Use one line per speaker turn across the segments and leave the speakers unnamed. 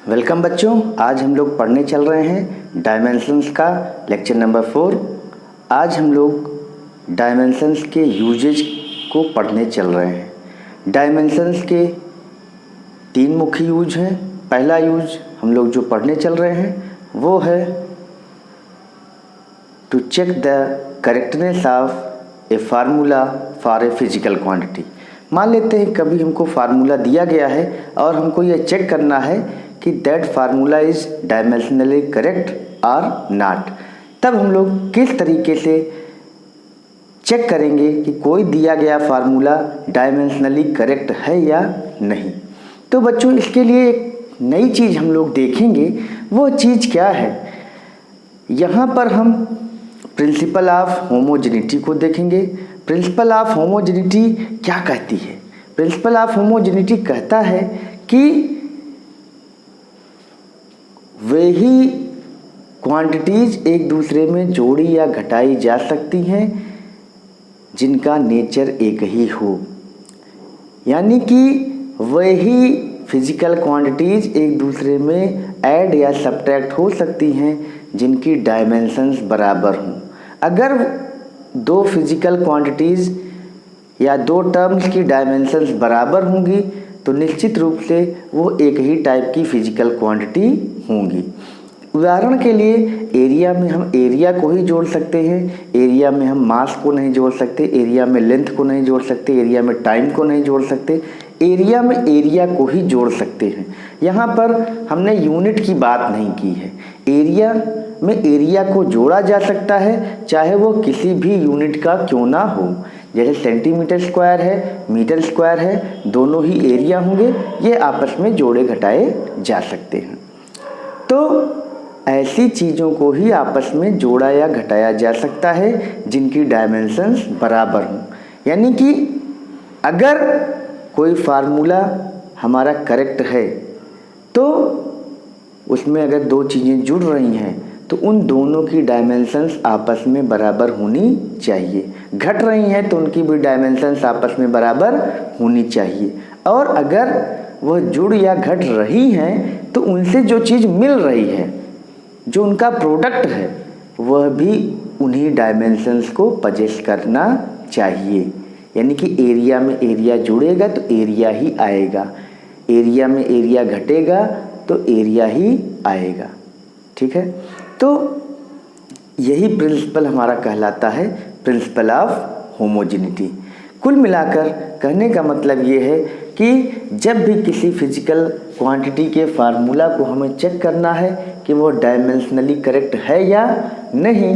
Welcome बच्चों, आज हम लोग पढ़ने चल रहे हैं डायमेंशंस का लेक्चर नंबर 4। आज हम लोग डायमेंशंस के यूजेज को पढ़ने चल रहे हैं। डायमेंशंस के 3 मुख्य यूज हैं। पहला यूज हम लोग जो पढ़ने चल रहे हैं वो है to check the correctness of a formula for a physical quantity. मान लेते हैं कभी हमको फार्मूला दिया गया है और हमको ये चेक करना है कि that formula is dimensionally correct और नॉट। तब हम लोग किस तरीके से चेक करेंगे कि कोई दिया गया फार्मूला डायमेंशनली करेक्ट है या नहीं। तो बच्चों, इसके लिए एक नई चीज़ हम लोग देखेंगे। वो चीज़ क्या है? यहाँ पर हम प्रिंसिपल ऑफ होमोजेनिटी को देखेंगे। प्रिंसिपल ऑफ होमोजेनिटी क्या कहती है? प्रिंसिपल ऑफ होमोजेनिटी कहता है कि वही क्वांटिटीज एक दूसरे में जोड़ी या घटाई जा सकती हैं जिनका नेचर एक ही हो। यानी कि वही फिजिकल क्वांटिटीज एक दूसरे में ऐड या सब्ट्रैक्ट हो सकती हैं जिनकी डायमेंशंस बराबर हों। अगर 2 फिजिकल क्वांटिटीज़ या 2 टर्म्स की डायमेंशंस बराबर होंगी तो निश्चित रूप से वो एक ही टाइप की फिजिकल क्वांटिटी होंगी। उदाहरण के लिए एरिया में हम एरिया को ही जोड़ सकते हैं, एरिया में हम मास को नहीं जोड़ सकते, एरिया में लेंथ को नहीं जोड़ सकते, एरिया में टाइम को नहीं जोड़ सकते, एरिया में एरिया को ही जोड़ सकते हैं। यहाँ पर हमने यूनिट की बात नहीं की है। एरिया में एरिया को जोड़ा जा सकता है, चाहे वो किसी भी यूनिट का क्यों ना हो। जैसे सेंटीमीटर स्क्वायर है, मीटर स्क्वायर है, दोनों ही एरिया होंगे, ये आपस में जोड़े घटाए जा सकते हैं। तो ऐसी चीज़ों को ही आपस में जोड़ा या घटाया जा सकता है जिनकी डायमेंशंस बराबर हों। यानी कि अगर कोई फार्मूला हमारा करेक्ट है तो उसमें अगर 2 चीज़ें जुड़ रही हैं तो उन दोनों की डायमेंशंस आपस में बराबर होनी चाहिए। घट रही हैं तो उनकी भी डायमेंशंस आपस में बराबर होनी चाहिए। और अगर वह जुड़ या घट रही हैं तो उनसे जो चीज़ मिल रही है, जो उनका प्रोडक्ट है, वह भी उन्हीं डायमेंशंस को पजेस करना चाहिए। यानी कि एरिया में एरिया जुड़ेगा तो एरिया ही आएगा, एरिया में एरिया घटेगा तो एरिया ही आएगा। ठीक है, तो यही प्रिंसिपल हमारा कहलाता है प्रिंसिपल ऑफ होमोजेनिटी। कुल मिलाकर कहने का मतलब ये है कि जब भी किसी फिजिकल क्वांटिटी के फार्मूला को हमें चेक करना है कि वो डायमेंशनली करेक्ट है या नहीं,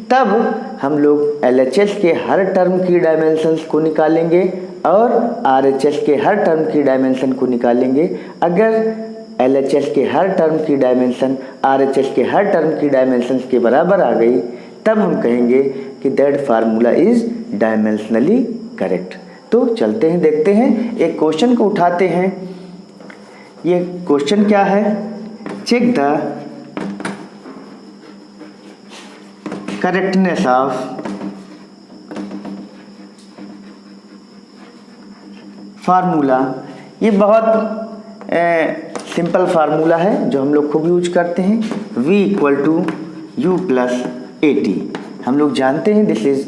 तब हम लोग LHS के हर टर्म की डायमेंशंस को निकालेंगे और RHS के हर टर्म की डायमेंशन को निकालेंगे। अगर LHS के हर टर्म की डायमेंशन RHS के हर टर्म की डायमेंशंस के बराबर आ गई, तब हम कहेंगे कि that formula is dimensionally correct. तो चलते हैं, देखते हैं, एक क्वेश्चन को उठाते हैं। ये क्वेश्चन क्या है? Check the correctness of formula. ये बहुत सिंपल फार्मूला है जो हम लोग खूब यूज करते हैं। V = U + AT। हम लोग जानते हैं this is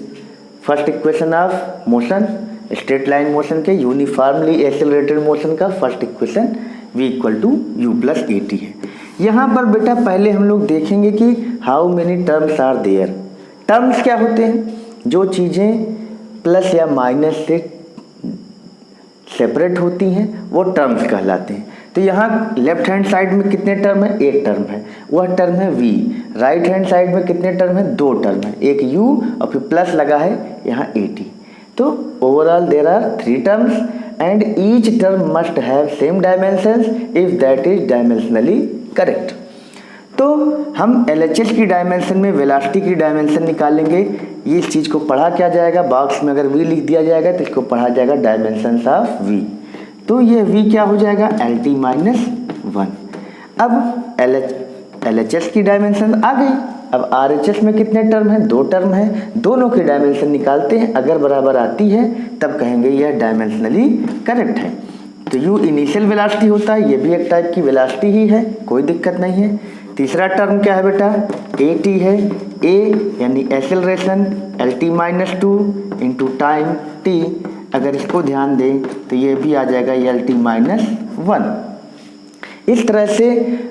first equation of motion, straight line motion के यूनिफॉर्मली एक्सेलरेटेड मोशन का first equation V = U + AT है। यहाँ पर बेटा पहले हम लोग देखेंगे कि how many terms are there. Terms क्या होते हैं? जो चीज़ें प्लस या माइनस से सेपरेट होती हैं वो टर्म्स कहलाते हैं। तो यहाँ लेफ्ट हैंड साइड में कितने टर्म है? 1 टर्म है, वह टर्म है V। राइट हैंड साइड में कितने टर्म है? 2 टर्म है, एक U और फिर प्लस लगा है यहाँ AT। तो overall there are 3 terms and each term must have same dimensions if that is dimensionally correct. तो हम LHS की डायमेंशन में वेलोसिटी की डायमेंशन निकालेंगे। ये इस चीज़ को पढ़ा क्या जाएगा? बॉक्स में अगर V लिख दिया जाएगा तो इसको पढ़ा जाएगा डायमेंशंस ऑफ V। तो ये V क्या हो जाएगा? LT - 1। अब LHS की डायमेंशन आ गई। अब RHS में कितने टर्म हैं? 2 टर्म हैं, दोनों की डायमेंशन निकालते हैं। अगर बराबर आती है तब कहेंगे यह डायमेंशनली करेक्ट है। तो u इनिशियल वेलोसिटी होता है, ये भी एक टाइप की वेलोसिटी ही है, कोई दिक्कत नहीं है। तीसरा टर्म क्या है बेटा, at है, a यानी acceleration lt-2 into time t। अगर इसको ध्यान दें तो ये भी आ जाएगा lt-1। इस तरह से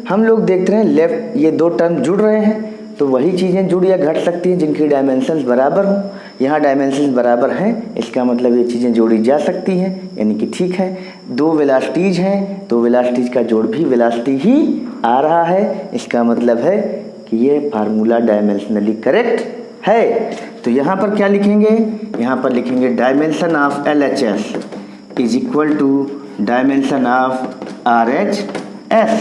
हम लोग देखते हैं लेफ्ट ये दो टर्म जुड़ रहे हैं तो वही चीज़ें जुड़ या घट सकती हैं जिनकी डायमेंशंस बराबर हों। यहाँ डायमेंशंस बराबर हैं, इसका मतलब ये चीज़ें जोड़ी जा सकती हैं, यानी कि ठीक है। दो वेलोसिटीज हैं, दो वेलोसिटीज का जोड़ भी वेलोसिटी ही आ रहा है, इसका मतलब है कि ये फार्मूला डायमेंशनली करेक्ट है। तो यहाँ पर क्या लिखेंगे, यहाँ पर लिखेंगे dimension of LHS is equal to dimension of RHS,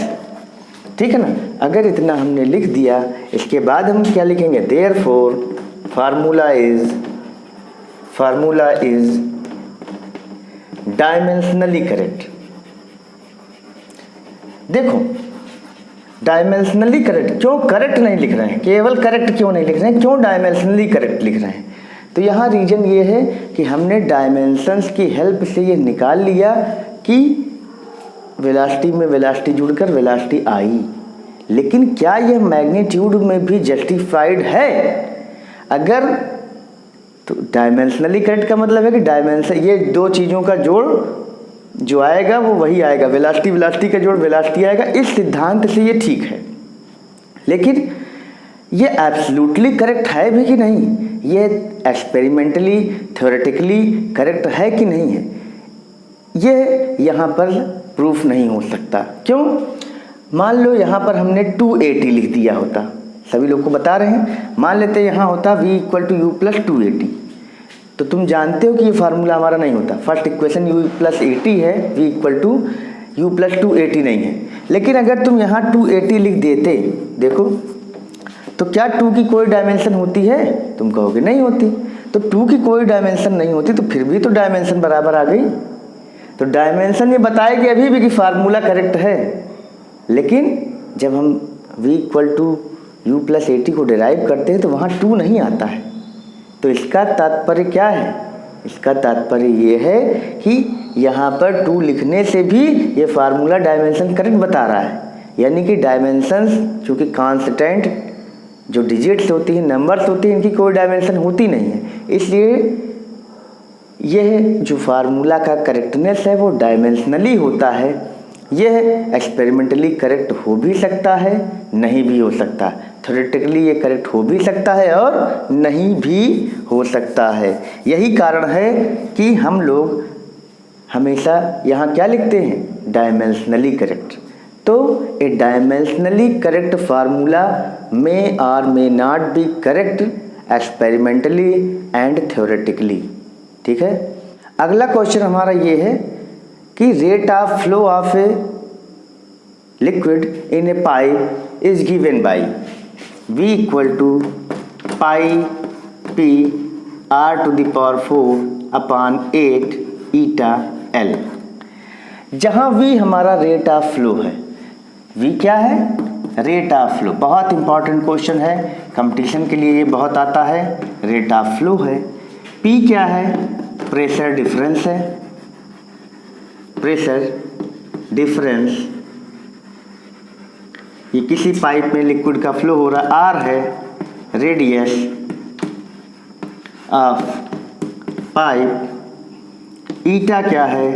ठीक है ना। अगर इतना हमने लिख दिया, इसके बाद हम क्या लिखेंगे, therefore formula is dimensionally correct. देखो डायमेंशनली करेक्ट क्यों, करेक्ट नहीं लिख रहे हैं, केवल करेक्ट क्यों नहीं लिख रहे हैं, क्यों डायमेंशनली करेक्ट लिख रहे हैं। तो यहाँ रीजन ये है कि हमने डायमेंशंस की हेल्प से ये निकाल लिया कि वेलोसिटी में वेलोसिटी जुड़कर वेलोसिटी आई, लेकिन क्या यह मैग्नीट्यूड में भी जस्टिफाइड है। अगर तो डायमेंशनली करेक्ट का मतलब है कि डायमेंशन ये दो चीज़ों का जोड़ जो आएगा वो वही आएगा, वेलोसिटी का जोड़ वेलोसिटी आएगा। इस सिद्धांत से ये ठीक है, लेकिन ये एब्सोल्युटली करेक्ट है भी कि नहीं, ये एक्सपेरिमेंटली थ्योरेटिकली करेक्ट है कि नहीं है, ये यहाँ पर प्रूफ नहीं हो सकता। क्यों, मान लो यहाँ पर हमने 280 लिख दिया होता, सभी लोग को बता रहे हैं, मान लेते यहाँ होता v equal to u plus 280, तो तुम जानते हो कि ये फार्मूला हमारा नहीं होता। फर्स्ट इक्वेशन u प्लस 80 है, v equal to u plus 280 नहीं है। लेकिन अगर तुम यहाँ 280 लिख देते, देखो तो क्या 2 की कोई डायमेंशन होती है, तुम कहोगे नहीं होती। तो 2 की कोई डायमेंशन नहीं होती तो फिर भी तो डायमेंशन बराबर आ गई। तो डायमेंशन ये बताएगी अभी भी कि फार्मूला करेक्ट है, लेकिन जब हम v equal to u plus 80 को डिराइव करते हैं तो वहाँ 2 नहीं आता है। तो इसका तात्पर्य क्या है, इसका तात्पर्य ये है कि यहाँ पर 2 लिखने से भी ये फार्मूला डायमेंशन करेक्ट बता रहा है, यानी कि डायमेंशंस चूँकि कांस्टेंट जो डिजिट्स होती हैं, नंबर्स होती हैं, इनकी कोई डायमेंशन होती नहीं है, इसलिए यह जो फार्मूला का करेक्टनेस है वो डायमेंशनली होता है। यह एक्सपेरिमेंटली करेक्ट हो भी सकता है, नहीं भी हो सकता, थ्योरेटिकली ये करेक्ट हो भी सकता है और नहीं भी हो सकता है। यही कारण है कि हम लोग हमेशा यहाँ क्या लिखते हैं, डायमेंशनली करेक्ट। तो a dimensionally correct formula may और may not be correct experimentally and theoretically, ठीक है। अगला क्वेश्चन हमारा ये है कि rate of flow of a liquid in a pipe is given by v equal to pi p r to the power 4 upon 8 eta l, जहाँ v हमारा rate of flow है। v क्या है, रेट ऑफ फ्लो। बहुत important question है, competition के लिए ये बहुत आता है। रेट ऑफ फ्लो है। p क्या है, प्रेशर डिफरेंस है, प्रेशर डिफरेंस, ये किसी पाइप में लिक्विड का फ्लो हो रहा, r है रेडियस ऑफ पाइप, ईटा क्या है,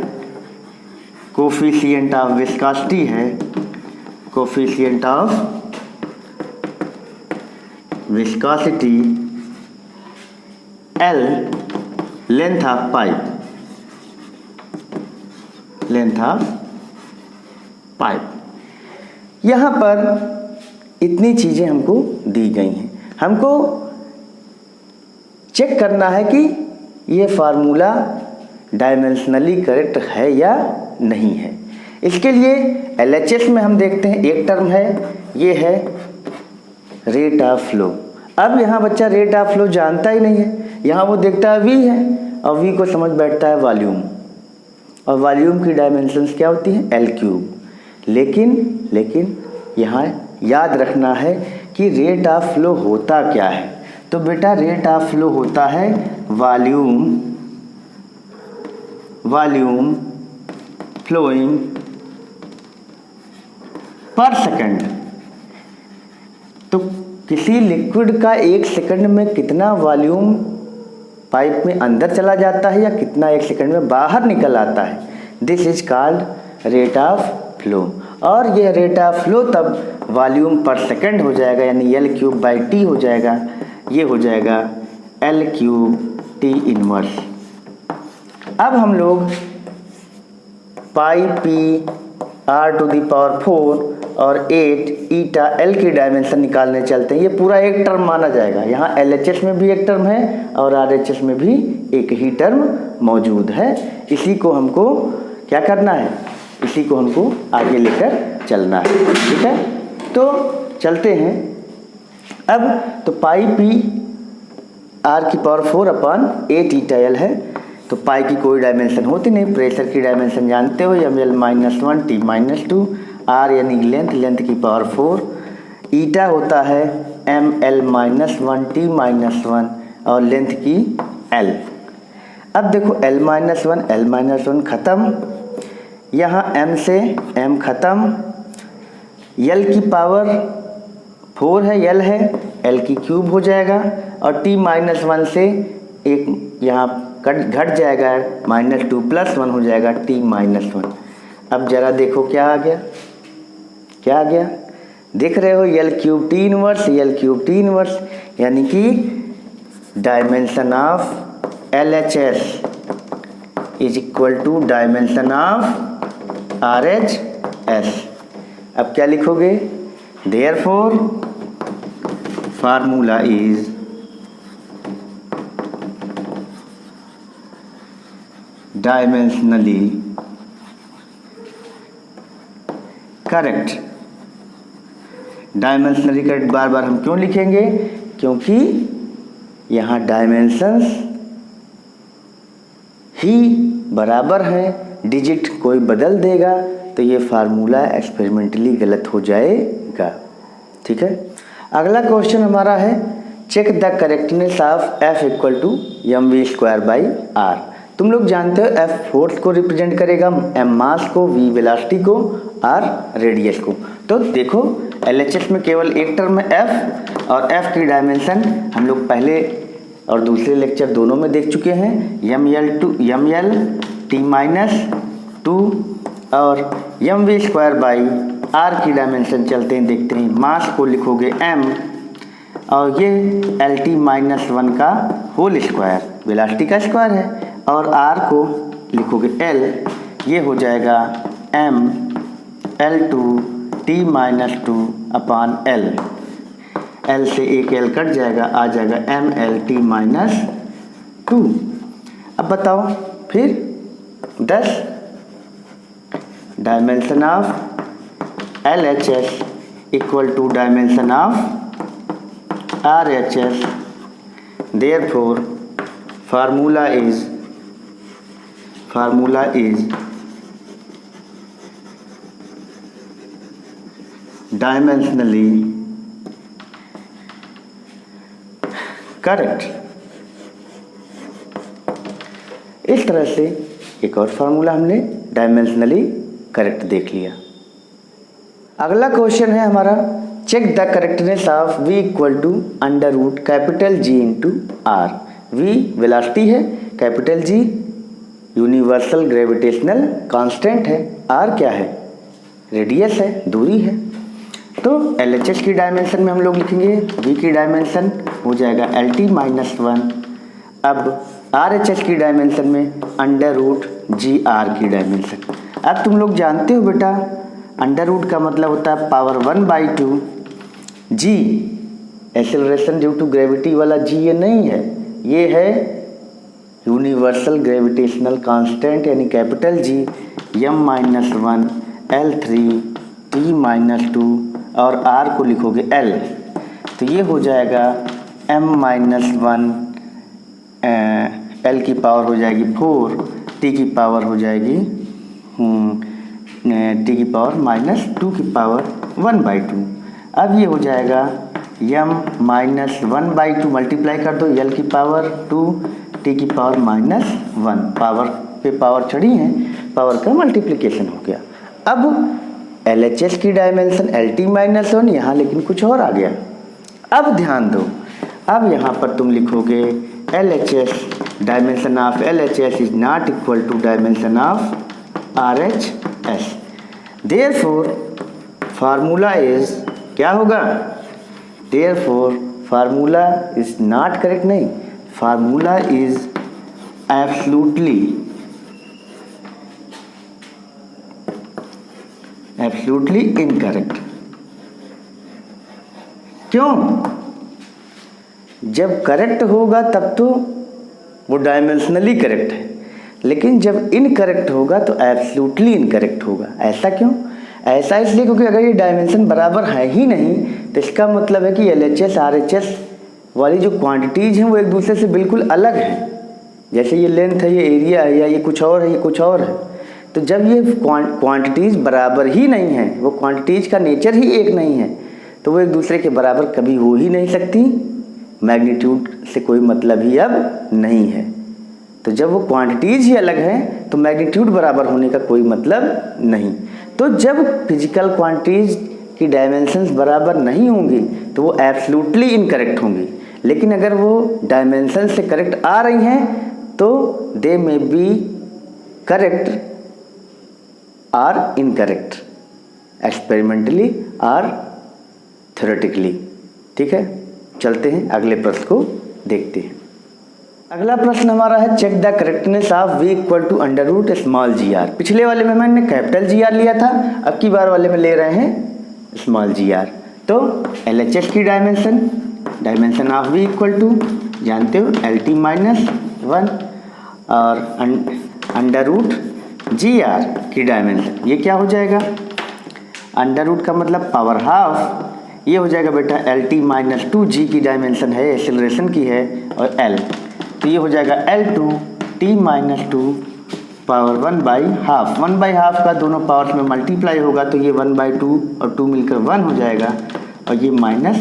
कोफिशिएंट ऑफ विस्कोसिटी है, coefficient of viscosity, l length of pipe, length of pipe. यहाँ पर इतनी चीज़ें हमको दी गई हैं, हमको चेक करना है कि ये फार्मूला डायमेंशनली करेक्ट है या नहीं है। इसके लिए LHS में हम देखते हैं एक टर्म है, ये है रेट ऑफ फ्लो। अब यहाँ बच्चा रेट ऑफ फ्लो जानता ही नहीं है, यहाँ वो देखता है v है और v को समझ बैठता है वॉल्यूम, और वॉल्यूम की डायमेंशंस क्या होती हैं, L3। लेकिन यहाँ याद रखना है कि रेट ऑफ फ्लो होता क्या है। तो बेटा रेट ऑफ फ्लो होता है वॉल्यूम फ्लोइंग पर सेकंड। तो किसी लिक्विड का 1 सेकंड में कितना वॉल्यूम पाइप में अंदर चला जाता है या कितना 1 सेकंड में बाहर निकल आता है, this is called rate of flow. और ये रेट ऑफ फ्लो तब वॉल्यूम पर सेकंड हो जाएगा, यानी L3/T हो जाएगा। ये हो जाएगा L3T इनवर्स। अब हम लोग पाई P r⁴ और 8 ईटा L की डायमेंशन निकालने चलते हैं। ये पूरा एक टर्म माना जाएगा। यहाँ LHS में भी एक टर्म है और RHS में भी एक ही टर्म मौजूद है। इसी को हमको क्या करना है, इसी को हमको आगे लेकर चलना है। ठीक है, तो चलते हैं। अब तो पाई P r⁴ 8 ईटा L है, तो पाई की कोई डायमेंशन होती नहीं। प्रेशर की डायमेंशन जानते हो, ml-1 T-2, r यानी लेंथ की पावर 4, ईटा होता है ml-1 T-1 और लेंथ की l। अब देखो l-1 ख़त्म, यहाँ m से m ख़त्म, l की पावर 4 है, l है, l की क्यूब हो जाएगा और T-1 से एक यहाँ घट जाएगा, -2 + 1 हो जाएगा T-1। अब जरा देखो क्या आ गया, क्या आ गया, देख रहे हो L3T इनवर्स, यानी कि dimension of LHS is equal to dimension of RHS। अब क्या लिखोगे, therefore formula is dimensionally correct. Dimensionally correct बार बार हम क्यों लिखेंगे, क्योंकि यहाँ डायमेंशंस ही बराबर हैं, डिजिट कोई बदल देगा तो ये फार्मूला एक्सपेरिमेंटली गलत हो जाएगा। ठीक है, अगला क्वेश्चन हमारा है check the correctness of F = mv²/r। तुम लोग जानते हो F फोर्स को रिप्रेजेंट करेगा, m मास को, v वेलोसिटी को, r रेडियस को। तो देखो LHS में केवल एक टर्म है F, और F की डायमेंशन हम लोग पहले और दूसरे लेक्चर दोनों में देख चुके हैं, ml-T-2 और mv²/r की डायमेंशन चलते हैं, देखते हैं। मास को लिखोगे m और ये L-T-1 का होल स्क्वायर, वेलोसिटी का स्क्वायर है, और r को लिखोगे l, ये हो जाएगा m L2T-2/L। l से एक l कट जाएगा, आ जाएगा mL-T-2। अब बताओ फिर 10 dimension of LHS equal to dimension of RHS, therefore formula is dimensionally correct. इस तरह से एक और फार्मूला हमने डायमेंशनली करेक्ट देख लिया। अगला क्वेश्चन है हमारा check the correctness of v = G × r। v velocity है, capital G universal gravitational constant है, r क्या है, रेडियस है, दूरी है। तो LHS की डायमेंशन में हम लोग लिखेंगे v की डायमेंशन हो जाएगा L-T-1। अब RHS की डायमेंशन में √GR की डायमेंशन। अब तुम लोग जानते हो बेटा, अंडर रूट का मतलब होता है power 1/2। G acceleration due to gravity वाला G ये नहीं है, ये है यूनिवर्सल ग्रेविटेशनल कांस्टेंट यानी कैपिटल G m-1 L3T-2 और r को लिखोगे l, तो ये हो जाएगा m-1 l की पावर हो जाएगी 4, t की पावर हो जाएगी t की पावर -2 की पावर 1/2। अब ये हो जाएगा m-1/2 मल्टीप्लाई कर दो, l की पावर 2 t की पावर -1, पावर पे पावर चढ़ी है पावर का मल्टीप्लिकेशन हो गया। अब LHS की डायमेंशन LT-1 यहाँ लेकिन कुछ और आ गया। अब ध्यान दो, अब यहाँ पर तुम लिखोगे LHS, dimension of LHS is not equal to dimension of RHS। Therefore formula is क्या होगा, therefore formula is not correct, नहीं, फार्मूला इज एब्सोल्युटली इनकरेक्ट। क्यों? जब करेक्ट होगा तब तो वो डायमेंशनली करेक्ट है, लेकिन जब इनकरेक्ट होगा तो एब्सोल्युटली इनकरेक्ट होगा। ऐसा क्यों? ऐसा इसलिए क्योंकि अगर ये डायमेंशन बराबर है ही नहीं तो इसका मतलब है कि LHS RHS वाली जो क्वांटिटीज़ हैं वो एक दूसरे से बिल्कुल अलग हैं। जैसे ये लेंथ है, ये एरिया है, या ये कुछ और है, ये कुछ और है। तो जब ये क्वांटिटीज़ बराबर ही नहीं है, वो क्वांटिटीज़ का नेचर ही एक नहीं है, तो वो एक दूसरे के बराबर कभी हो ही नहीं सकती। मैग्नीट्यूड से कोई मतलब ही अब नहीं है। तो जब वो क्वांटिटीज़ ही अलग हैं तो मैग्नीट्यूड बराबर होने का कोई मतलब नहीं। तो जब फिजिकल क्वांटिटीज़ की डायमेंशंस बराबर नहीं होंगी तो वो एब्सोल्युटली इनकरेक्ट होंगी, लेकिन अगर वो डायमेंशन से करेक्ट आ रही हैं तो they may be correct or incorrect, experimentally or theoretically. ठीक है, चलते हैं अगले प्रश्न को देखते हैं। अगला प्रश्न हमारा है check the correctness of V equal to under root small GR। पिछले वाले में मैंने कैपिटल GR लिया था, अब की बार वाले में ले रहे हैं स्मॉल GR। तो LHS की dimension of V equal to जानते हो LT-1 और अंडर रूट GR की डायमेंशन, ये क्या हो जाएगा, अंडर रूट का मतलब पावर हाफ, ये हो जाएगा बेटा LT-2 की डायमेंशन है, एक्सेलरेशन की है, और L, तो ये हो जाएगा L2T-2 पावर 1/2। 1/2 का दोनों पावर्स में मल्टीप्लाई होगा तो ये 1/2 और 2 मिलकर 1 हो जाएगा, और ये -1।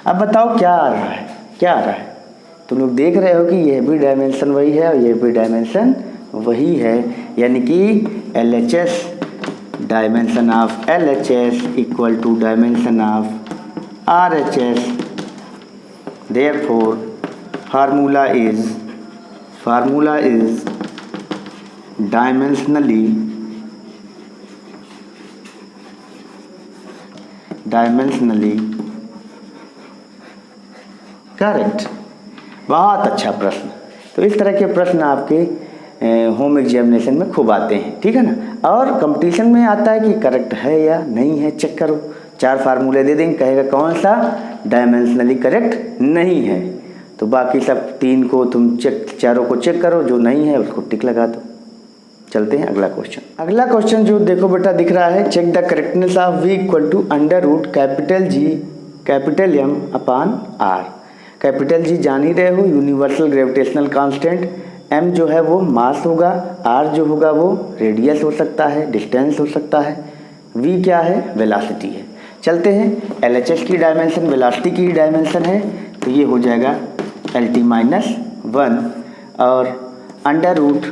अब बताओ क्या आ रहा है, क्या आ रहा है? तुम लोग देख रहे हो कि यह भी डायमेंशन वही है और यह भी डायमेंशन वही है, यानी कि LHS, dimension of LHS equal to dimension of RHS। Therefore formula is dimensionally correct. बहुत अच्छा प्रश्न। तो इस तरह के प्रश्न आपके होम एग्जामिनेशन में खूब आते हैं, ठीक है ना। और कंपटीशन में आता है कि करेक्ट है या नहीं है, चेक करो। 4 फार्मूले दे देंगे, कहेगा कौन सा डायमेंशनली करेक्ट नहीं है, तो बाकी सब 3 को तुम चारों को चेक करो, जो नहीं है उसको टिक लगा दो। चलते हैं अगला क्वेश्चन। अगला क्वेश्चन जो देखो बेटा दिख रहा है, check the correctness of V equal to under root capital G capital M upon R। Capital G जान ही रहे हो, यूनिवर्सल ग्रेविटेशनल कांस्टेंट। M जो है वो मास होगा, R जो होगा वो रेडियस हो सकता है, डिस्टेंस हो सकता है, V क्या है, वेलोसिटी है। चलते हैं, LHS की डायमेंशन वेलोसिटी की डायमेंशन है, तो ये हो जाएगा LT-1, और under root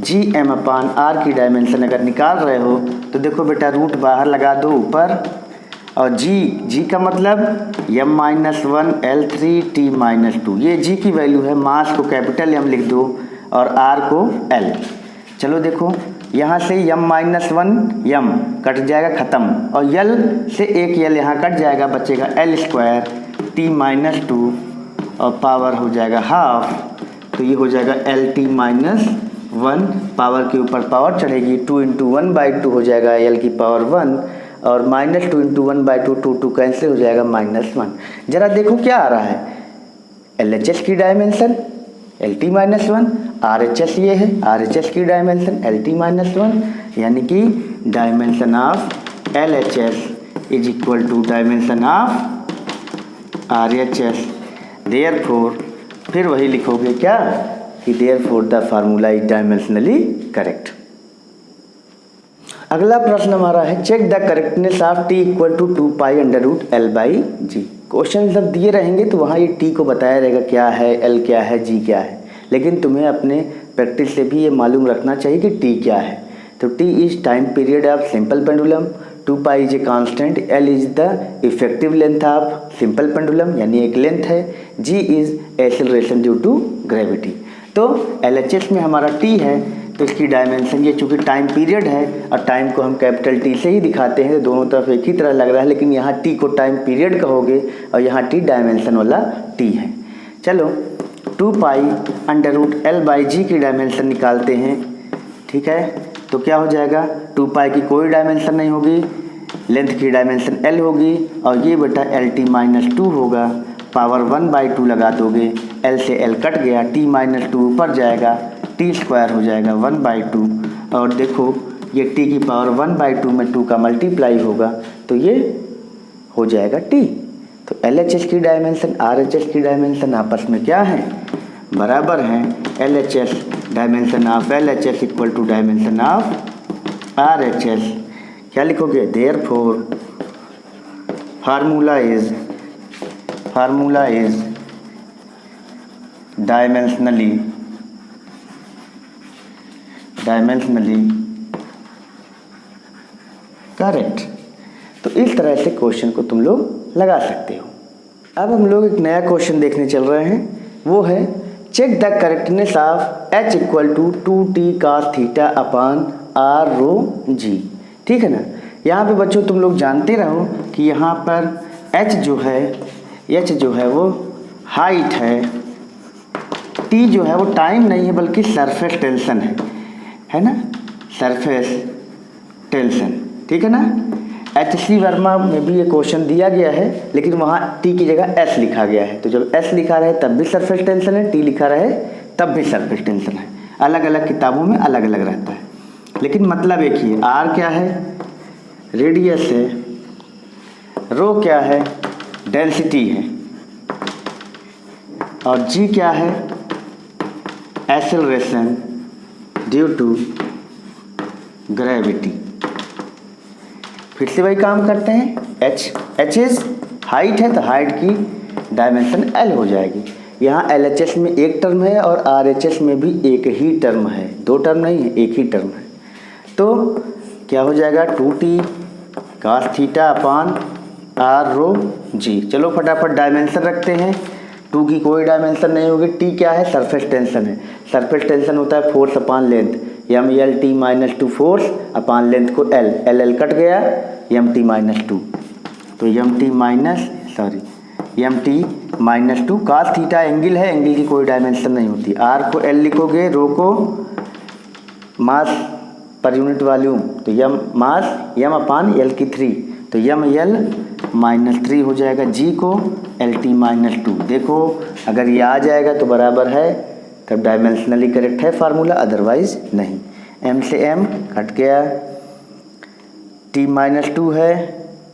GM upon R की डायमेंशन अगर निकाल रहे हो तो देखो बेटा रूट बाहर लगा दो ऊपर, और G का मतलब M-1 L3T-2, ये G की वैल्यू है। मास को कैपिटल M लिख दो और R को L। चलो देखो, यहाँ से M-1 M कट जाएगा ख़त्म, और L से एक L यहाँ कट जाएगा, बचेगा L² T-2 और पावर हो जाएगा हाफ, तो ये हो जाएगा LT-1। पावर के ऊपर पावर चढ़ेगी, 2 × 1/2 हो जाएगा L की पावर 1, और -2 × 1/2 2 कैंसिल हो जाएगा -1। जरा देखो क्या आ रहा है, LHS की डायमेंशन LT-1, RHS ये है, RHS की डायमेंशन LT-1, यानी कि dimension of LHS is equal to dimension of RHS। Therefore फिर वही लिखोगे क्या कि therefore the formula is dimensionally correct. अगला प्रश्न हमारा है check the correctness of T equal to 2π√L/G। Question जब दिए रहेंगे तो वहाँ ये T को बताया रहेगा क्या है, L क्या है, G क्या है, लेकिन तुम्हें अपने प्रैक्टिस से भी ये मालूम रखना चाहिए कि T क्या है। तो t is time period of simple pendulum, 2 pi is a constant, l is the effective length of simple pendulum यानी एक लेंथ है, g is acceleration due to gravity. तो LHS में हमारा t है तो इसकी डायमेंशन, ये चूँकि टाइम पीरियड है और टाइम को हम कैपिटल T से ही दिखाते हैं, दोनों तरफ एक ही तरह लग रहा है, लेकिन यहाँ t को टाइम पीरियड कहोगे और यहाँ t डायमेंशन वाला t है। चलो 2 pi under root L by G की डायमेंशन निकालते हैं, ठीक है। तो क्या हो जाएगा, 2 पाई की कोई डायमेंशन नहीं होगी, लेंथ की डायमेंशन L होगी और ये बेटा LT माइनस 2 होगा, पावर 1/2 लगा दोगे, L से L कट गया, T माइनस 2 ऊपर जाएगा, टी स्क्वायर हो जाएगा 1/2 और देखो ये t की पावर 1/2 में 2 का मल्टीप्लाई होगा तो ये हो जाएगा t। तो LHS की डायमेंशन RHS की डायमेंशन आपस में क्या है, बराबर हैं। LHS dimension of LHS equal to dimension of RHS। क्या लिखोगे, therefore formula is dimensionally correct. तो इस तरह से क्वेश्चन को तुम लोग लगा सकते हो। अब हम लोग एक नया क्वेश्चन देखने चल रहे हैं, वो है check the correctness of H equal to 2t cos theta upon r rho g। ठीक है ना। यहाँ पे बच्चों तुम लोग जानते रहो कि यहाँ पर H जो है वो हाइट है, T जो है वो टाइम नहीं है बल्कि सरफेस टेंशन है ना, सरफेस टेंशन, ठीक है ना। HC वर्मा में भी ये क्वेश्चन दिया गया है लेकिन वहाँ T की जगह S लिखा गया है, तो जब S लिखा रहे तब भी सरफेस टेंशन है, T लिखा रहे तब भी सरफेस टेंशन है। अलग अलग किताबों में अलग अलग रहता है, लेकिन मतलब एक ही है। R क्या है, रेडियस है, रो क्या है, डेंसिटी है, और G क्या है, एक्सेलरेशन ड्यू टू ग्रेविटी। फिर से वही काम करते हैं। H इज हाइट है तो हाइट की डायमेंशन L हो जाएगी। यहाँ LHS में एक टर्म है और RHS में भी एक ही टर्म है, दो टर्म नहीं है, एक ही टर्म है। तो क्या हो जाएगा, 2t cos theta upon r rho g। चलो फटाफट डायमेंशन रखते हैं। 2 की कोई डायमेंशन नहीं होगी, t क्या है, सरफेस टेंशन है। सरफेस टेंशन होता है force upon length, MLT minus 2 force upon length को L कट गया, MT माइनस 2, तो MT minus 2 cos theta angle है, एंगल की कोई डायमेंशन नहीं होती। R को L लिखोगे, रो को मास पर यूनिट वॉल्यूम, तो M अपॉन L की 3, तो ML माइनस 3 हो जाएगा, G को LT माइनस 2। देखो अगर ये आ जाएगा तो बराबर है, तब डायमेंशनली करेक्ट है फार्मूला, अदरवाइज नहीं। M से M कट गया, T माइनस 2 है,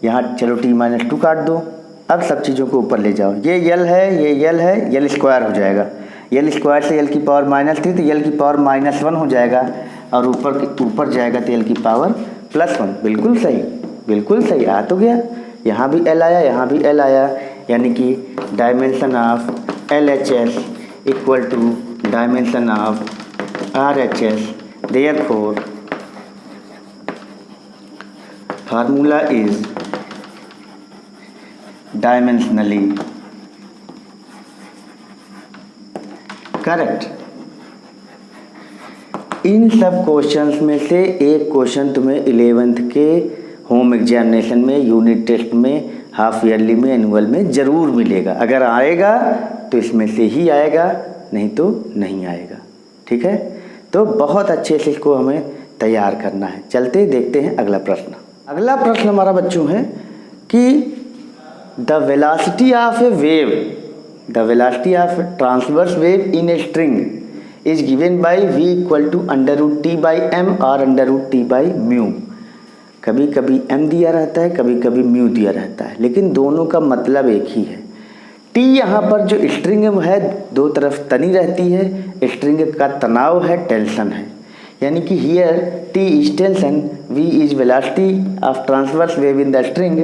यहाँ चलो T माइनस 2 काट दो। अब सब चीज़ों को ऊपर ले जाओ, ये L है, ये L है, L स्क्वायर हो जाएगा, L स्क्वायर से L की पावर -3 तो L की पावर -1 हो जाएगा, और ऊपर जाएगा तो L की पावर +1। बिल्कुल सही आ तो गया। यहाँ भी L आया, यहाँ भी L आया, यानी कि dimension of LHS equal to dimension of RHS। Therefore formula is dimensionally correct. इन सब क्वेश्चंस में से एक क्वेश्चन तुम्हें 11th के होम एग्जामिनेशन में, यूनिट टेस्ट में, हाफ ईयरली में, एनुअल में ज़रूर मिलेगा। अगर आएगा तो इसमें से ही आएगा, नहीं तो नहीं आएगा। ठीक है, तो बहुत अच्छे से इसको हमें तैयार करना है। चलते देखते हैं अगला प्रश्न। अगला प्रश्न हमारा बच्चों है कि the velocity of a wave, the velocity of transverse wave in a string is given by v equal to √t/m और √t/μ। कभी कभी m दिया रहता है, कभी कभी म्यू दिया रहता है, लेकिन दोनों का मतलब एक ही है। t यहाँ पर जो स्ट्रिंग है दो तरफ तनी रहती है, स्ट्रिंग का तनाव है, टेंशन है, यानी कि here t is tension, v is velocity of transverse wave in the string,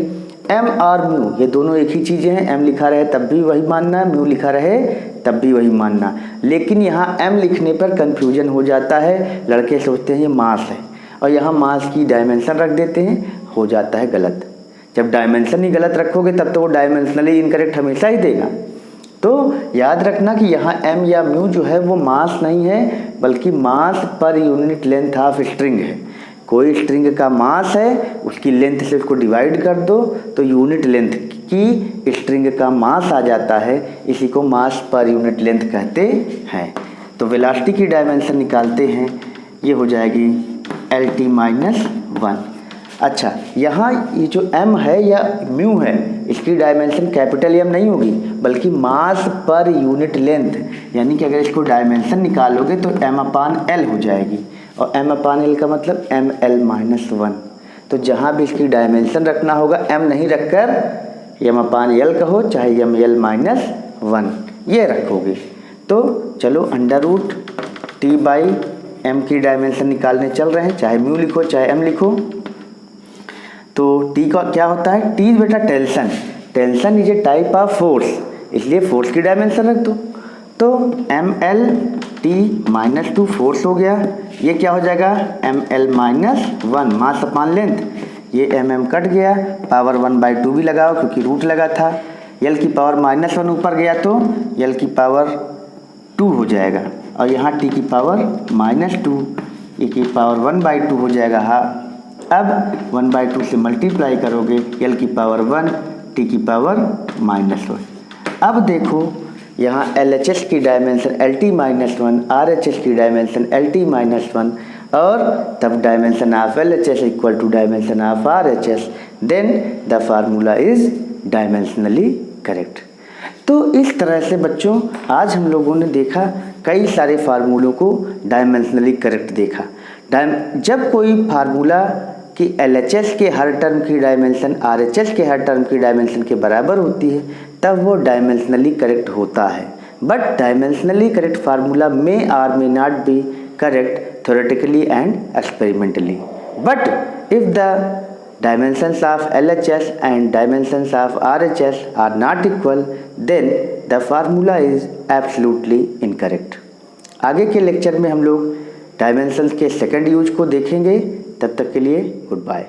m और म्यू ये दोनों एक ही चीज़ें हैं। m लिखा रहे तब भी वही मानना, म्यू लिखा रहे तब भी वही मानना। लेकिन यहाँ m लिखने पर कंफ्यूजन हो जाता है, लड़के सोचते हैं ये मास है, और यहाँ मास की डायमेंशन रख देते हैं, हो जाता है गलत। जब डायमेंशन ही गलत रखोगे तब तो वो डायमेंशनली इनकरेक्ट हमेशा ही देगा। तो याद रखना कि यहाँ m या म्यू जो है वो मास नहीं है, बल्कि मास per unit length of string है। कोई स्ट्रिंग का मास है, उसकी लेंथ से उसको डिवाइड कर दो तो यूनिट लेंथ की स्ट्रिंग का मास आ जाता है, इसी को मास पर यूनिट लेंथ कहते हैं। तो वेलोसिटी की डायमेंशन निकालते हैं, ये हो जाएगी LT-1। अच्छा, यहाँ ये जो m है या म्यू है, इसकी डायमेंशन कैपिटल M नहीं होगी, बल्कि मास पर यूनिट लेंथ, यानी कि अगर इसको डायमेंशन निकालोगे तो m/L हो जाएगी, और m/L का मतलब ml-1। तो जहाँ भी इसकी डायमेंशन रखना होगा m नहीं रखकर m/L कहो, चाहे ml-1 ये रखोगे। तो चलो √T/m की डायमेंशन निकालने चल रहे हैं, चाहे म्यू लिखो चाहे m लिखो। तो T का क्या होता है? T बेटा tension, tension is a type of force, इसलिए फोर्स की डायमेंशन रख दो। तो mL/T-2 फोर्स हो गया, ये क्या हो जाएगा mL-1 मास अपॉन लेंथ, ये mm कट गया, पावर 1/2 भी लगाओ क्योंकि रूट लगा था, l की पावर -1 ऊपर गया तो l की पावर 2 हो जाएगा, और यहाँ t की पावर -2, e की पावर 1/2 हो जाएगा। हाँ, अब 1/2 से मल्टीप्लाई करोगे, l की पावर 1, t की पावर -1। अब देखो यहाँ LHS की डायमेंशन LT-1, RHS की डायमेंशन LT-1, और तब dimension of LHS equal to dimension of RHS, then the formula is dimensionally correct. तो इस तरह से बच्चों आज हम लोगों ने देखा कई सारे फार्मूलों को डायमेंशनली करेक्ट देखा। जब कोई फार्मूला कि LHS के हर टर्म की डायमेंशन RHS के हर टर्म की डायमेंशन के बराबर होती है, तब वो डायमेंशनली करेक्ट होता है। But dimensionally correct formula may or may not be correct theoretically and experimentally, but if the dimensions of LHS and dimensions of RHS are not equal, then the formula is absolutely incorrect। आगे के lecture में हम लोग dimensions के second use को देखेंगे। तब तक के लिए गुड बाय।